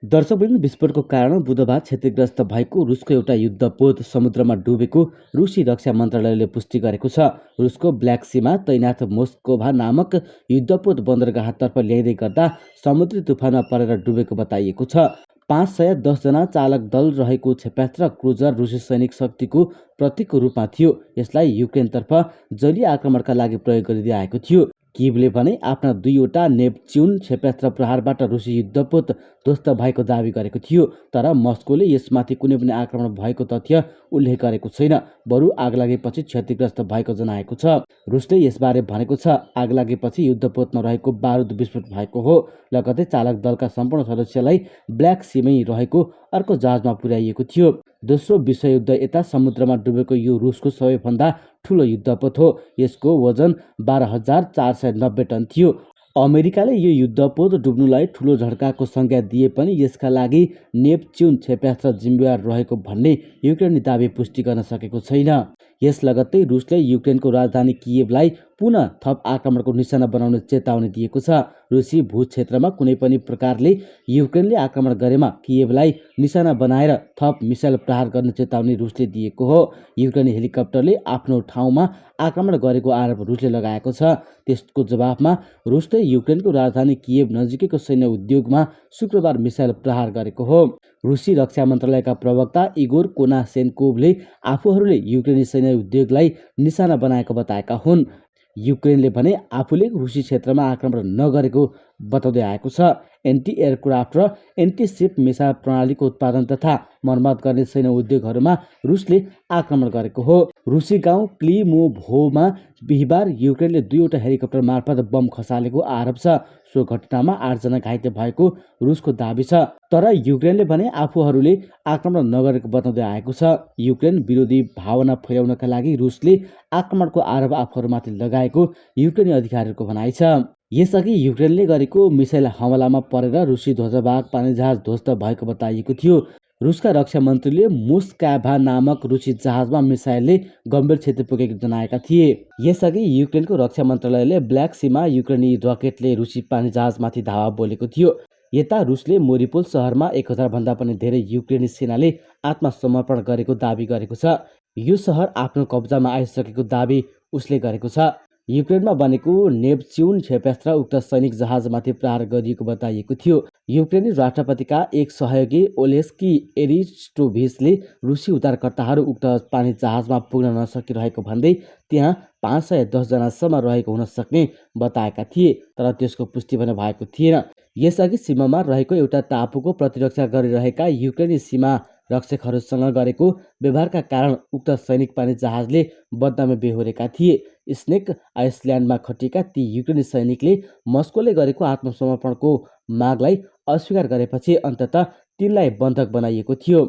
दर्शकवृन्द, विस्फोटको कारण बुधबार क्षतिग्रस्त भएको रुसको एउटा युद्धपोत समुद्रमा डुबेको रुसी रक्षा मन्त्रालयले पुष्टि गरेको छ। रुसको ब्ल्याक सीमा तैनाथ मोस्कोभा नामक युद्धपोत बन्दरगाहतर्फ ल्याइँदै गर्दा समुद्री तुफानमा परेर डुबेको बताइएको छ। 510 जना चालक दल रहेको क्षेपणास्त्र क्रुजर रुसी सैनिक शक्तिको प्रतीकको रूपमा थियो। यसलाई युक्रेनतर्फ जलीय आक्रमणका लागि प्रयोग गरिँदै आएको थियो। किभले भने आफ्ना दुईवटा नेप्च्युन क्षेपणास्त्र प्रहारबाट रुसी युद्धपोत ध्वस्त भएको दावी गरेको थियो, तर मस्कोले यसमाथि कुनै पनि आक्रमण भएको तथ्य उल्लेख गरेको छैन, बरु आगलागीपछि क्षतिग्रस्त भएको जनाएको छ। रुसले यसबारे भनेको छ, आगलागीपछि युद्धपोतमा रहेको बारुद विस्फोट भएको हो। लगतै चालक दलका सम्पूर्ण सदस्यलाई ब्ल्याक सीमै रहेको अर्को जहाजमा पुर्याइएको थियो। दोस्रो विश्वयुद्ध यता समुद्रमा डुबेको यो रुसको सबैभन्दा ठुलो युद्धपोत हो। यसको वजन 12,490 टन थियो। अमेरिकाले यो युद्धपोत डुब्नुलाई ठुलो झड्काको संज्ञा दिए पनि यसका लागि नेप्च्युन क्षेपणास्त्र जिम्मेवार रहेको भन्ने युक्रेनी दावी पुष्टि गर्न सकेको छैन। यस लगत्तै रुसले युक्रेनको राजधानी कियेभलाई पुनः थप आक्रमणको निशाना बनाउने चेतावनी दिएको छ। रुसी भू क्षेत्रमा कुनै पनि प्रकारले युक्रेनले आक्रमण गरेमा कियेभलाई निशाना बनाएर थप मिसाइल प्रहार गर्ने चेतावनी रुसले दिएको हो। युक्रेनी हेलिकप्टरले आफ्नो ठाउँमा आक्रमण गरेको आरोप रुसले लगाएको छ। त्यसको जवाफमा रुसले युक्रेनको राजधानी कियेभ नजिकैको सैन्य उद्योगमा शुक्रबार मिसाइल प्रहार गरेको हो। रुसी रक्षा मन्त्रालयका प्रवक्ता इगोर कोनासेन्कोभले आफूहरूले युक्रेनी सैन्य उद्योगलाई निशाना बनाएको बताएका हुन्। युक्रेनले भने आफूले रुसी क्षेत्रमा आक्रमण नगरेको बताउँदै आएको छ। एन्टी एयरक्राफ्ट र एन्टी सिप मिसाइल प्रणालीको उत्पादन तथा मर्मत गर्ने सैन्य उद्योगहरूमा रुसले आक्रमण गरेको हो। रुसी गाउँ क्लिमोभोमा बिहिबार युक्रेनले दुईवटा हेलिकप्टर मार्फत बम खसालेको आरोप छ। सो घटनामा 8 जना घाइते भएको रुसको दावी छ, तर युक्रेनले भने आफूहरूले आक्रमण नगरेको बताउँदै आएको छ। युक्रेन विरोधी भावना फैलाउनका लागि रुसले आक्रमणको आरोप आफूहरूमाथि लगाएको युक्रेनी अधिकारीहरूको भनाइ छ। यसअघि युक्रेनले गरेको मिसाइल हमलामा परेर रुसी ध्वजवाहक पानीजहाज ध्वस्त भएको बताइएको थियो। रुसका रक्षा मन्त्रीले मोस्काभा नामक रुसी जहाजमा मिसाइलले गम्भीर क्षति पुगेको जनाएका थिए। यसअघि युक्रेनको रक्षा मन्त्रालयले ब्ल्याक सीमा युक्रेनी रकेटले रुसी पानीजहाजमाथि धावा बोलेको थियो। यता रुसले मोरिपोल सहरमा 1000 भन्दा पनि धेरै युक्रेनी सेनाले आत्मसमर्पण गरेको दावी गरेको छ। यो सहर आफ्नो कब्जामा आइसकेको दावी उसले गरेको छ। युक्रेनमा बनेको नेप्च्युन क्षेपणास्त्र उक्त सैनिक जहाजमाथि प्रहार गरिएको बताइएको थियो। युक्रेनी राष्ट्रपतिका एक सहयोगी ओलेस्की एरिस्टोभिचले रुसी उद्धारकर्ताहरू उक्त पानी जहाजमा पुग्न नसकिरहेको भन्दै त्यहाँ 510 जनासम्म रहेको हुन सक्ने बताएका थिए, तर त्यसको पुष्टि भने भएको थिएन। यसअघि सीमामा रहेको एउटा टापुको प्रतिरक्षा गरिरहेका युक्रेनी सीमा रक्षकहरूसँग गरेको व्यवहारका कारण उक्त सैनिक पानी जहाजले बदनामी बेहोरेका थिए। स्नेक आइसल्यान्डमा खटिएका ती युक्रेनी सैनिकले मस्कोले गरेको आत्मसमर्पणको मागलाई अस्वीकार गरेपछि अन्ततः तिनलाई बन्धक बनाइएको थियो।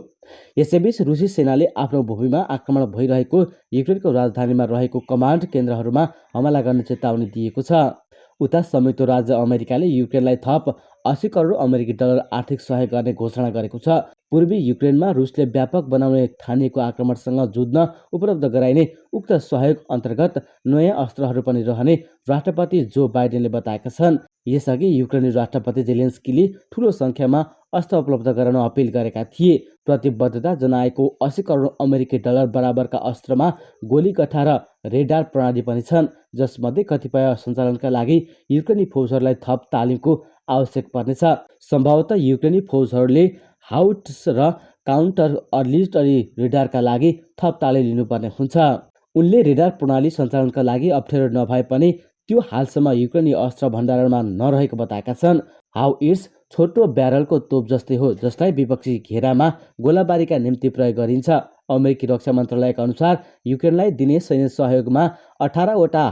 यसैबीच रुसी सेनाले आफ्नो भूमिमा आक्रमण भइरहेको युक्रेनको राजधानीमा रहेको कमान्ड केन्द्रहरूमा हमला गर्ने चेतावनी दिएको छ। उता संयुक्त राज्य अमेरिकाले युक्रेनलाई थप 80 करोड अमेरिकी डलर आर्थिक सहयोग गर्ने घोषणा गरेको छ। पूर्वी युक्रेनमा रुसले व्यापक बनाउने ठानिएको आक्रमणसँग जुझ्न उपलब्ध गराइने उक्त सहयोग अन्तर्गत नयाँ अस्त्रहरू पनि रहने राष्ट्रपति जो बाइडेनले बताएका छन्। यसअघि युक्रेनी राष्ट्रपति जेलेन्स्कीले ठूलो संख्यामा अस्त्र उपलब्ध गराउन अपिल गरेका थिए। प्रतिबद्धता जनाएको 80 करोड अमेरिकी डलर बराबरका अस्त्रमा गोलीकठा र रेडार प्रणाली पनि छन्, जसमध्ये कतिपय सञ्चालनका लागि युक्रेनी फौजहरूलाई थप तालिमको आवश्यक पर्नेछ। सम्भवतः युक्रेनी फौजहरूले हाउट्स र काउन्टर अर्टिलरी रेडारका लागि थप तालिम लिनुपर्ने हुन्छ। उनले रेडार प्रणाली सञ्चालनका लागि अप्ठ्यारो नभए पनि त्यो हालसम्म युक्रेनी अस्त्र भण्डारणमा नरहेको बताएका छन्। हाउट्स छोटो ब्यारलको तोप जस्तै हो, जसलाई विपक्षी घेरामा गोलाबारीका निम्ति प्रयोग गरिन्छ। अमेरिकी रक्षा मन्त्रालयका अनुसार युक्रेनलाई दिने सैन्य सहयोगमा 18 वटा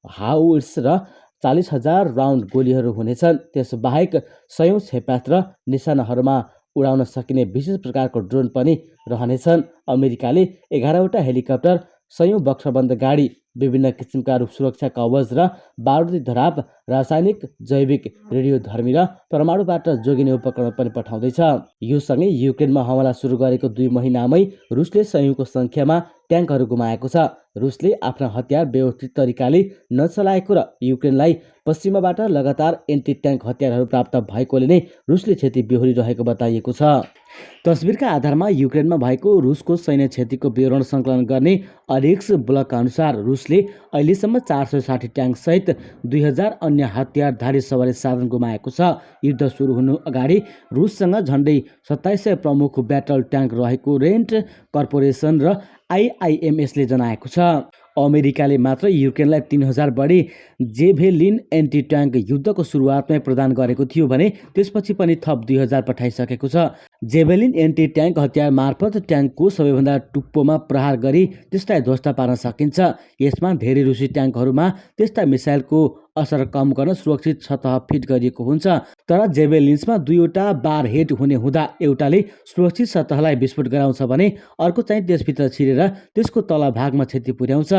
हाउट्स र 40,000 राउन्ड गोलीहरू हुनेछन्। त्यसबाहेक 100 क्षेपणास्त्र निशानाहरूमा उडाउन सकिने विशेष प्रकारको ड्रोन पनि रहनेछन्। अमेरिकाले 11 वटा हेलिकप्टर, सयौं बक्सबन्द गाडी, विभिन्न किसिमका सुरक्षा कवच र बारुदी धराप, रासायनिक, जैविक, रेडियोधर्मी र परमाणुबाट जोगिने उपकरण पनि पठाउँदैछ। यो सँगै युक्रेनमा हमला सुरु गरेको 2 महिनामै रुसले सयौंको सङ्ख्यामा ट्याङ्कहरू गुमाएको छ। रुसले आफ्ना हतियार व्यवस्थित तरिकाले नचलाएको र युक्रेनलाई पश्चिमबाट लगातार एन्टी ट्याङ्क हतियारहरू प्राप्त भएकोले नै रुसले क्षति बेहोरिरहेको बताइएको छ। तस्बिरका आधारमा युक्रेनमा भएको रुसको सैन्य क्षतिको विवरण सङ्कलन गर्ने अरिक्स ब्लकका अनुसार रुसले अहिलेसम्म 460 ट्याङ्कसहित 2000 अन्य हतियारधारी सवारी साधन गुमाएको छ। युद्ध सुरु हुनु अगाडि रुससँग झन्डै 2700 प्रमुख ब्याटल ट्याङ्क रहेको रेन्ट कर्पोरेसन र आइआइएमएसले जनाएको छ। अमेरिकाले मात्र युक्रेनलाई 3000 बढी जेभेलिन एन्टी ट्याङ्क युद्धको सुरुवातमै प्रदान गरेको थियो भने त्यसपछि पनि थप 2000 पठाइसकेको छ। जेभेलिन एन्टी ट्याङ्क हतियार मार्फत ट्याङ्कको सबैभन्दा टुप्पोमा प्रहार गरी त्यसलाई ध्वस्त पार्न सकिन्छ। यसमा धेरै रुसी ट्याङ्कहरूमा त्यस्ता मिसाइलको असर कम गर्न सुरक्षित सतह फिट गरिएको हुन्छ। तर जेभेलिन्समा 2वटा बार हेड हुने हुँदा एउटाले सुरक्षित सतहलाई विस्फोट गराउँछ भने अर्को चाहिँ त्यसभित्र छिरेर त्यसको तल भागमा क्षति पुर्याउँछ।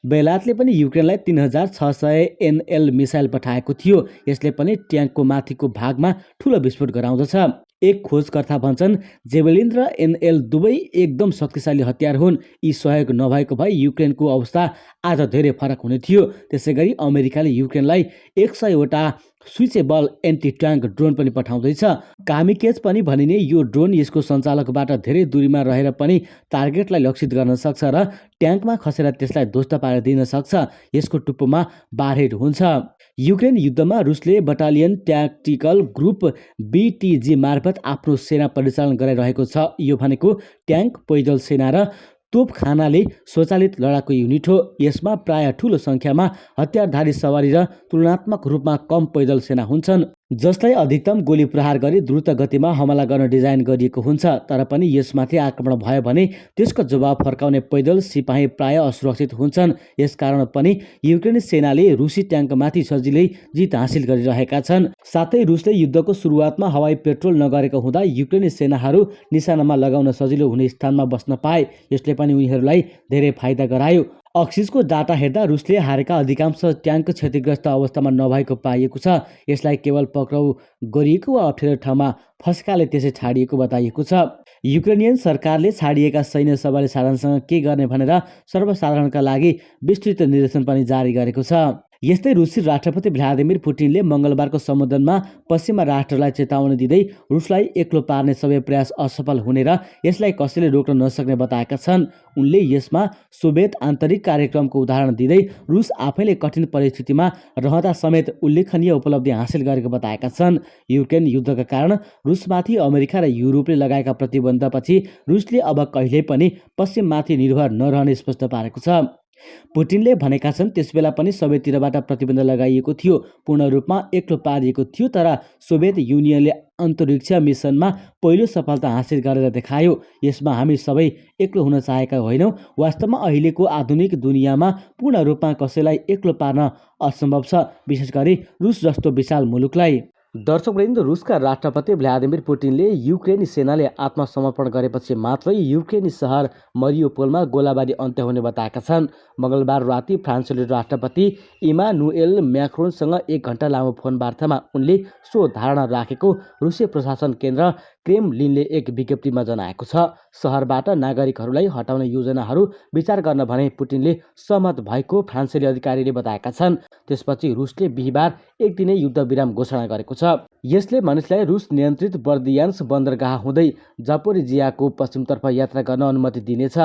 बेलायतले पनि युक्रेनलाई 3600 एनएल मिसाइल पठाएको थियो। यसले पनि ट्याङ्कको माथिको भागमा ठुलो विस्फोट गराउँदछ। एक खोजकर्ता भन्छन् जेभेलिन र एनएल दुवै एकदम शक्तिशाली हतियार हुन्। यी सहयोग नभएको भए युक्रेनको अवस्था आज धेरै फरक हुने थियो। त्यसैगरी अमेरिकाले युक्रेनलाई 100वटा स्विचेबल एन्टी ट्याङ्क ड्रोन पनि पठाउँदैछ। कामिकेज पनि भनिने यो ड्रोन यसको सञ्चालकबाट धेरै दूरीमा रहेर पनि टार्गेटलाई लक्षित गर्न सक्छ र ट्याङ्कमा खसेर त्यसलाई ध्वस्त पारिदिन सक्छ। यसको टुप्पोमा बारहेड हुन्छ। युक्रेन युद्धमा रुसले बटालियन ट्याक्टिकल ग्रुप BTG मार्फत आफ्नो सेना परिचालन गराइरहेको छ। यो भनेको ट्याङ्क, पैदल सेना र तोपखानाले स्वचालित लडाकु युनिट हो। यसमा प्राय ठुलो सङ्ख्यामा हतियारधारी सवारी र तुलनात्मक रूपमा कम पैदल सेना हुन्छन्, जसलाई अधिकतम गोली प्रहार गरी द्रुत गतिमा हमला गर्न डिजाइन गरिएको हुन्छ। तर पनि यसमाथि आक्रमण भयो भने त्यसको जवाब फर्काउने पैदल सिपाही प्राय असुरक्षित हुन्छन्। यसकारण पनि युक्रेनी सेनाले रुसी ट्याङ्कमाथि सजिलै जित हासिल गरिरहेका छन्। साथै रुसले युद्धको सुरुवातमा हवाई पेट्रोल नगरेको हुँदा युक्रेनी सेनाहरू निशानामा लगाउन सजिलो हुने स्थानमा बस्न पाए। यसले पनि उनीहरूलाई धेरै फाइदा गरायो। अक्सिसको डाटा हेर्दा रुसले हारेका अधिकांश ट्याङ्क क्षतिग्रस्त अवस्थामा नभएको पाइएको छ। यसलाई केवल पक्राउ गरिएको वा अप्ठ्यारो ठाउँमा फस्काले त्यसै छाडिएको बताइएको छ। युक्रेनियन सरकारले छाडिएका सैन्य सवारी साधनसँग के गर्ने भनेर सर्वसाधारणका लागि विस्तृत निर्देशन पनि जारी गरेको छ। यस्तै रुसी राष्ट्रपति भ्लादिमिर पुटिनले मङ्गलबारको सम्बोधनमा पश्चिमा राष्ट्रलाई चेतावनी दिँदै रुसलाई एक्लो पार्ने सबै प्रयास असफल हुने र यसलाई कसैले रोक्न नसक्ने बताएका छन्। उनले यसमा सोभियत आन्तरिक कार्यक्रमको उदाहरण दिँदै रुस आफैले कठिन परिस्थितिमा रहँदा समेत उल्लेखनीय उपलब्धि हासिल गरेको बताएका छन्। युक्रेन युद्धका कारण रुसमाथि अमेरिका र युरोपले लगाएका प्रतिबन्धपछि रुसले अब कहिल्यै पनि पश्चिममाथि निर्भर नरहने स्पष्ट पारेको छ। पुटिनले भनेका छन् त्यसबेला पनि सबैतिरबाट प्रतिबन्ध लगाइएको थियो, पूर्ण रूपमा एक्लो पारिएको थियो। तर सोभियत युनियनले अन्तरिक्ष मिसनमा पहिलो सफलता हासिल गरेर देखायो। यसमा हामी सबै एक्लो हुन चाहेका होइनौँ। वास्तवमा अहिलेको आधुनिक दुनियाँमा पूर्ण रूपमा कसैलाई एक्लो पार्न असम्भव छ, विशेष गरी रुस जस्तो विशाल मुलुकलाई। दर्शकवृन्द, रुसका राष्ट्रपति भ्लादिमिर पुटिनले युक्रेनी सेनाले आत्मसमर्पण गरेपछि मात्रै युक्रेनी सहर मरियोपोलमा गोलाबारी अन्त्य हुने बताएका छन्। मङ्गलबार राति फ्रान्सेली राष्ट्रपति इमानुएल म्याक्रोनसँग 1 घण्टा लामो फोन वार्तामा उनले सो धारणा राखेको रुसी प्रशासन केन्द्र क्रेमलिनले एक विज्ञप्तिमा जनाएको छ। सहरबाट नागरिकहरूलाई हटाउने योजनाहरू विचार गर्न भने पुटिनले सहमत भएको फ्रान्सेली अधिकारीले बताएका छन्। त्यसपछि रुसले बिहिबार एक दिने युद्धविराम घोषणा गरेको छ। यसले मानिसलाई रुस नियन्त्रित बर्दियान्स बन्दरगाह हुँदै जापोरिजियाको पश्चिमतर्फ यात्रा गर्न अनुमति दिनेछ।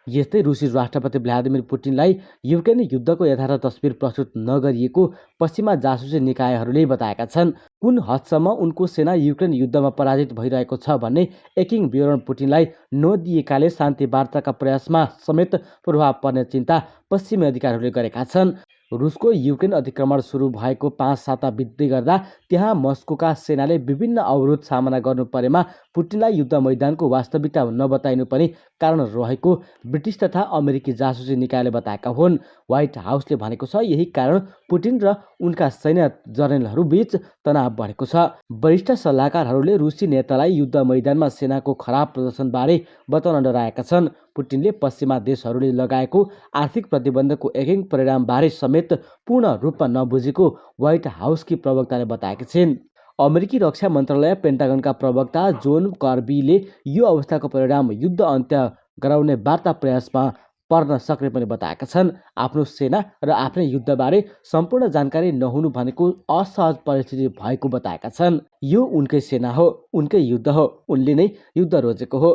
यस्तै रुसी राष्ट्रपति भ्लादिमिर पुटिनलाई युक्रेनी युद्धको यथार्थ तस्बिर प्रस्तुत नगरिएको पश्चिमा जासुसी निकायहरूले बताएका छन्। कुन हदसम्म उनको सेना युक्रेन युद्धमा पराजित भइरहेको छ भन्ने एकिङ विवरण पुटिनलाई नदिएकाले शान्ति वार्ताका प्रयासमा समेत प्रभाव पर्ने चिन्ता पश्चिमी अधिकारीहरूले गरेका छन्। रुसको युक्रेन अतिक्रमण सुरु भएको 5 साता बित्दै गर्दा त्यहाँ मस्कोका सेनाले विभिन्न अवरोध सामना गर्नु परेमा पुटिनलाई युद्ध मैदानको वास्तविकता नबताइनु पनि कारण रहेको ब्रिटिस तथा अमेरिकी जासुसी निकायले बताएका हुन्। व्हाइट हाउसले भनेको छ यही कारण पुटिन र उनका सैन्य जर्नेलहरूबीच तनाव बढेको छ। वरिष्ठ सल्लाहकारहरूले रुसी नेतालाई युद्ध मैदानमा सेनाको खराब प्रदर्शनबारे बताउन डराएका छन्। पुटिनले पश्चिमा देशहरूले लगाएको आर्थिक प्रतिबन्धको एकैक परिणामबारे समेत पूर्ण रूपमा नबुझेको व्हाइट हाउसकी प्रवक्ताले बताएकी छिन्। अमेरिकी रक्षा मन्त्रालय पेन्टागनका प्रवक्ता जोन कर्बीले यो अवस्थाको परिणाम युद्ध अन्त्य गराउने वार्ता प्रयासमा पर्न सक्ने पनि बताएका छन्। आफ्नो सेना र आफ्नै युद्धबारे सम्पूर्ण जानकारी नहुनु भनेको असहज परिस्थिति भएको बताएका छन्। यो उनकै सेना हो, उनकै युद्ध हो, उनले नै युद्ध रोजेको हो।